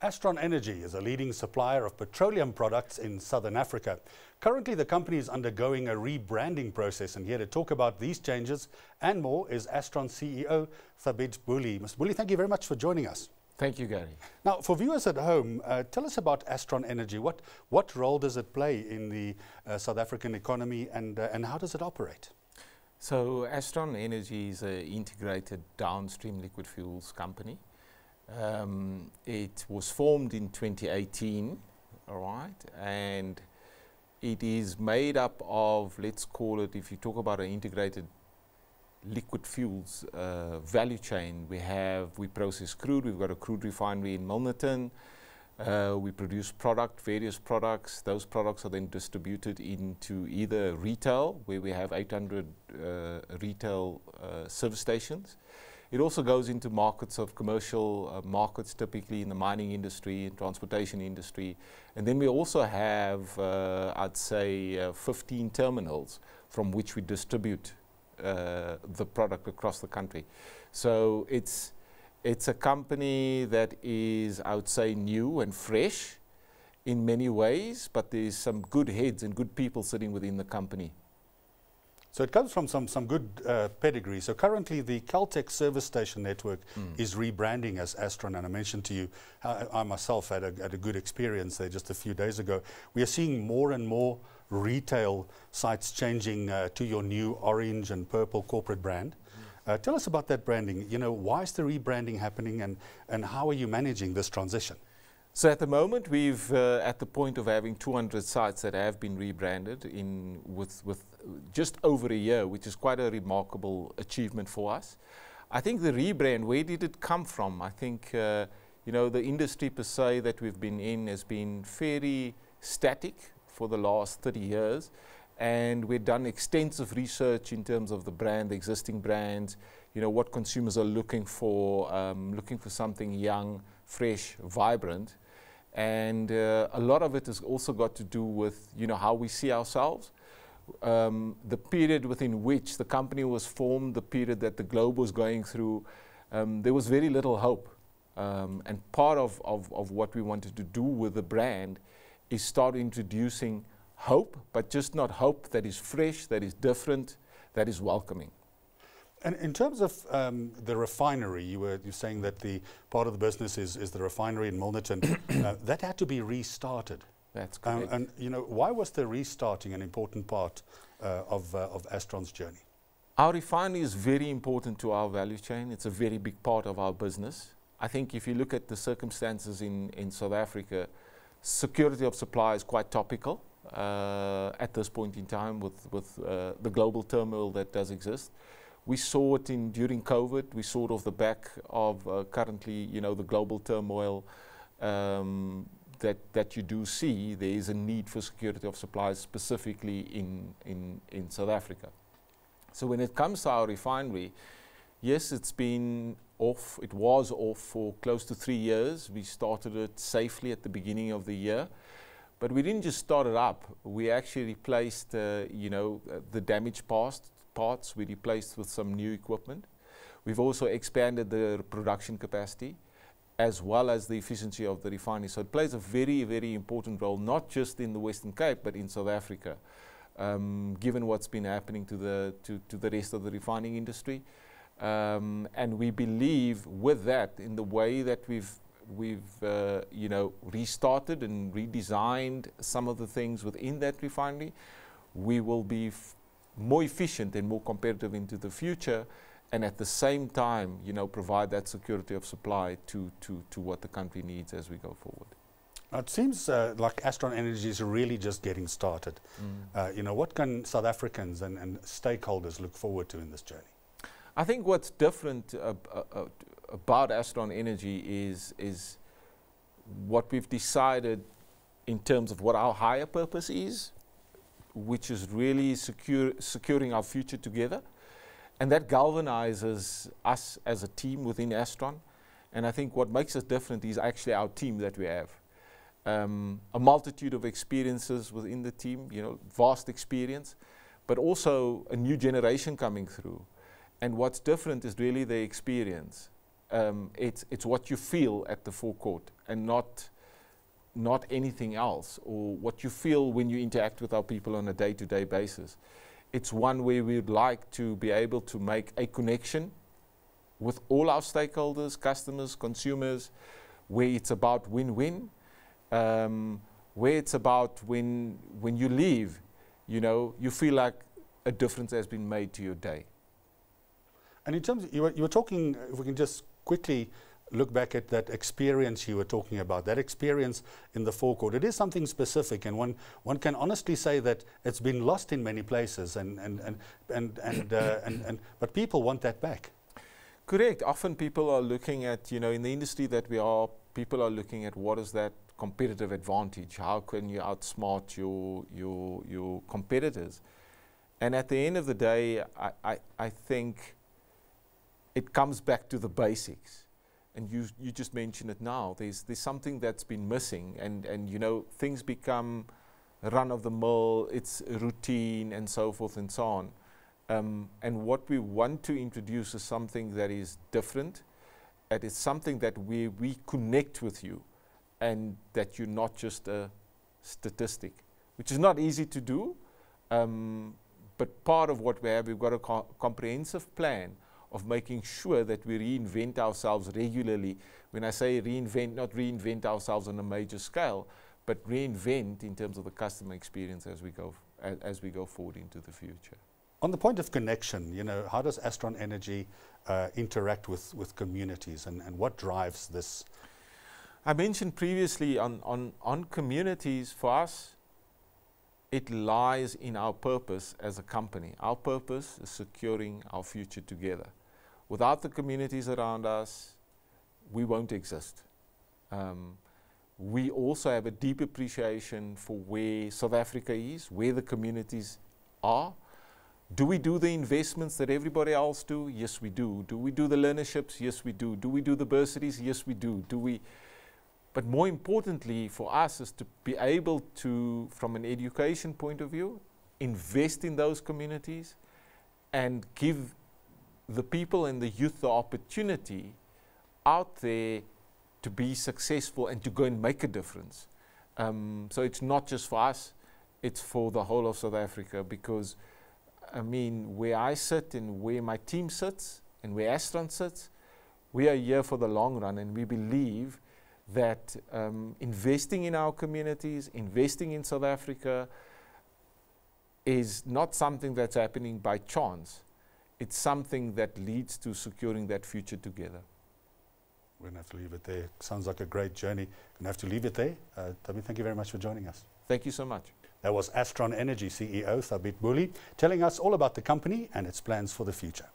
Astron Energy is a leading supplier of petroleum products in Southern Africa. Currently, the company is undergoing a rebranding process, and here to talk about these changes and more is Astron CEO Thabiet Booley. Mr. Booley, thank you very much for joining us. Thank you, Gary. Now, for viewers at home, tell us about Astron Energy. What role does it play in the South African economy, and how does it operate? So, Astron Energy is an integrated downstream liquid fuels company. It was formed in 2018, all right, and it is made up of, let's call it, if you talk about an integrated liquid fuels value chain, we process crude. We've got a crude refinery in Milnerton. We produce various products. Those products are then distributed into either retail, where we have 800 retail service stations. It also goes into markets of commercial markets, typically in the mining industry and transportation industry. And then we also have, I'd say, 15 terminals from which we distribute the product across the country. So it's a company that is, I would say, new and fresh in many ways, but there's some good heads and good people sitting within the company. So it comes from some good pedigree. So currently the Caltex service station network is rebranding as Astron, and I mentioned to you, I myself had a good experience there just a few days ago. We are seeing more and more retail sites changing to your new orange and purple corporate brand. Tell us about that branding. You know, why is the rebranding happening, and how are you managing this transition? So at the moment, we've at the point of having 200 sites that have been rebranded with just over a year, which is quite a remarkable achievement for us. I think the rebrand, where did it come from? I think you know, the industry per se that we've been in has been fairly static for the last 30 years, and we've done extensive research in terms of the brand, the existing brands, you know, what consumers are looking for something young, fresh, vibrant. And a lot of it has also got to do with, you know, how we see ourselves. The period within which the company was formed, the period that the globe was going through, there was very little hope. And part of what we wanted to do with the brand is start introducing hope, but just not hope that is fresh, that is different, that is welcoming. And in terms of the refinery, you're saying that the part of the business is the refinery in Milnerton. That had to be restarted. That's correct. And you know, why was the restarting an important part of Astron's journey? Our refinery is very important to our value chain. It's a very big part of our business. I think if you look at the circumstances in South Africa, security of supply is quite topical at this point in time with the global turmoil that does exist. We saw it during COVID. We saw it off the back of currently, you know, the global turmoil that you do see. There is a need for security of supply, specifically in South Africa. So when it comes to our refinery, yes, it's been off. It was off for close to 3 years. We started it safely at the beginning of the year. But we didn't just start it up. We actually replaced, you know, the damaged parts. We replaced with some new equipment. We've also expanded the production capacity as well as the efficiency of the refinery. So it plays a very, very important role, not just in the Western Cape, but in South Africa, given what's been happening to the rest of the refining industry. And we believe with that, in the way that we've you know, restarted and redesigned some of the things within that refinery, we will be more efficient and more competitive into the future, and at the same time, you know, provide that security of supply to what the country needs as we go forward. Now it seems like Astron Energy is really just getting started. You know, what can South Africans and stakeholders look forward to in this journey? I think what's different about Astron Energy is what we've decided in terms of what our higher purpose is, which is really securing our future together. And that galvanizes us as a team within Astron. And I think what makes us different is actually our team that we have. A multitude of experiences within the team, you know, vast experience, but also a new generation coming through. And what's different is really the experience. It's what you feel at the forecourt and not anything else, or what you feel when you interact with our people on a day-to-day basis. It's one where we'd like to be able to make a connection with all our stakeholders, customers, consumers, where it's about win-win, where it's about when you leave, you know, you feel like a difference has been made to your day. And in terms of, you were talking, if we can just quickly look back at that experience you were talking about, that experience in the forecourt. It is something specific, and one can honestly say that it's been lost in many places, but people want that back. Correct. Often people are looking at, you know, in the industry that we are, people are looking at what is that competitive advantage? How can you outsmart your competitors? And at the end of the day, I think it comes back to the basics. And you just mentioned it now. There's something that's been missing, and you know, things become run of the mill. It's routine and so forth and so on. And what we want to introduce is something that is different. And it's something that we connect with you, and that you're not just a statistic, which is not easy to do. But part of what we have, we've got a comprehensive plan of making sure that we reinvent ourselves regularly. When I say reinvent, not reinvent ourselves on a major scale, but reinvent in terms of the customer experience as we go forward into the future. On the point of connection, you know, how does Astron Energy interact with communities, and what drives this? I mentioned previously on communities. For us, it lies in our purpose as a company. Our purpose is securing our future together. Without the communities around us, we won't exist. We also have a deep appreciation for where South Africa is, where the communities are. Do we do the investments that everybody else do? Yes, we do. Do we do the learnerships? Yes, we do. Do we do the bursaries? Yes, we do. But more importantly for us is to be able to, from an education point of view, invest in those communities and give the people and the youth the opportunity out there to be successful and to go and make a difference. So it's not just for us, it's for the whole of South Africa, because I mean, where I sit and where my team sits and where Astron sits, we are here for the long run, and we believe that investing in our communities, investing in South Africa is not something that's happening by chance. It's something that leads to securing that future together. We're going to have to leave it there. Sounds like a great journey. Going to have to leave it there. Thabiet, thank you very much for joining us. Thank you so much. That was Astron Energy CEO Thabiet Booley telling us all about the company and its plans for the future.